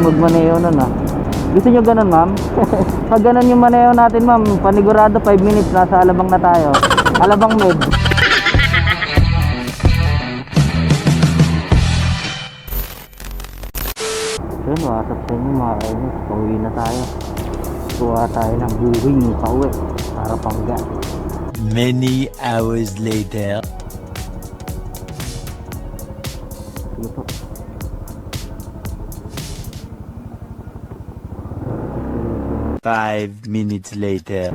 magmaneho nun ah. Gusto nyo ganun ma'am? Pag ganun yung maneho natin ma'am, panigurado 5 minutes nasa Alabang na tayo. Alabang Med. Yun, wasap sa inyo mga kainis. Pauwi na tayo. Kuha tayo ng buwing pauwi para pangga. Many hours later. Sige po. Five minutes later.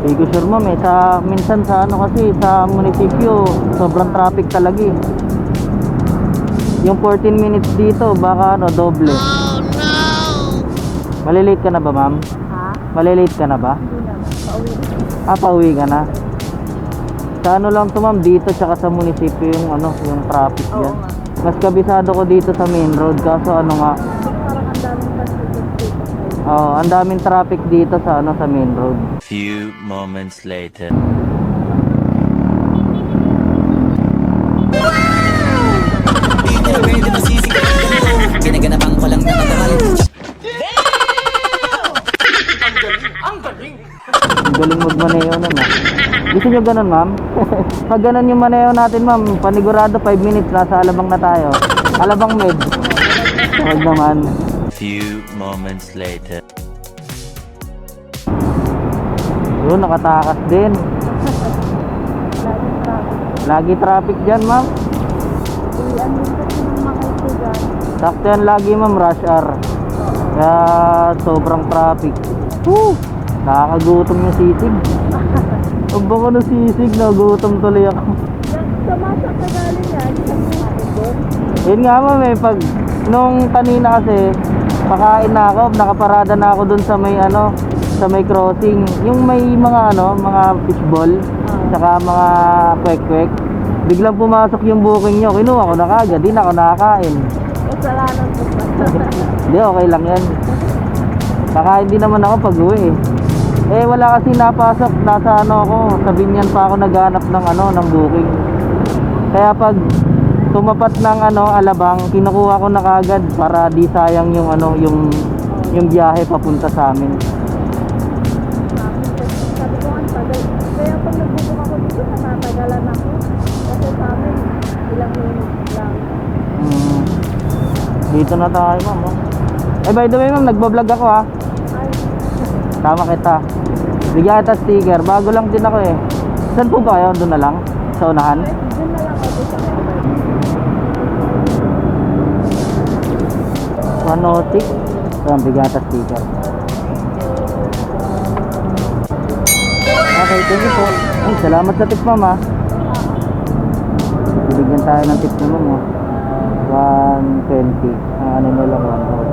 Hindi ko sure ma'am eh. Minsan sa ano kasi sa munisipyo sobrang traffic talaga eh. Yung 14 minutes dito baka ano doble. Oh no! Malilate ka na ba ma'am? Ha? Malilate ka na ba? Hindi naman. Pauwi. Ah, pauwi ka na? Sa ano lang to ma'am, dito tsaka sa munisipyo yung ano, yung traffic Oo yan. nga. Mas kabisado ko dito sa main road kaso ano nga, Parang ang daming pasipot dito. ang daming traffic dito sa ano sa main road. Few moments later. Ginaganapan ko lang na magmamahal. Ang galing magmaneho nun ah. Gusto nyo ganun ma'am? Pag ganun yung maneho natin ma'am, panigurado 5 minutes nasa Alabang na tayo. Alabang Med. Huwag naman. Few moments later. Yun, nakatakas din. Laging traffic. Lagi traffic dyan ma'am. Uwian din kasi ng mga kaibigan. Sakto yan lagi ma'am, rush hour. Kaya sobrang traffic. Woo! Nakakagutom yung sisig. Pag ko ng sisig, nagutom tuloy ako. Sa masa ka galing yan, sa kumain doon. Yun nga ma'am eh, pag nung kanina kasi pakain na ako, nakaparada na ako dun sa may ano, sa may crossing. Yung may mga ano, mga fishball, saka mga kwek-kwek. Biglang pumasok yung booking nyo, kinuha ko na kagad, di na ako nakakain. Kasalanan mo pa. Hindi, okay lang yan. Kakain din naman ako pag uwi eh. Eh wala kasi napasok, nasa ano ako, sa Binyan pa ako naghanap ng ano, ng booking. Kaya pag tumapat ng ano, Alabang, kinukuha ko na kagad para di sayang yung ano, yung biyahe papunta sa amin. Sabi ko ang tagal. Kaya pag nagbubuk ako dito, natagalan ako. Kasi sa amin, ilang minutes lang. Dito na tayo ma'am oh. Eh by the way ma'am, nagbablog ako ha. Ay, Tama kita. Bigyan kita sticker, bago lang din ako eh. Saan po ba kayo? Doon na lang? Sa unahan? dun na lang ako sa meron. Panotik. So, bigyan kita sticker. Okay, thank you po. Ay, salamat sa tip ma'am ha. Bibigyan tayo ng tip ni ma'am oh. 120. Ano na lang 1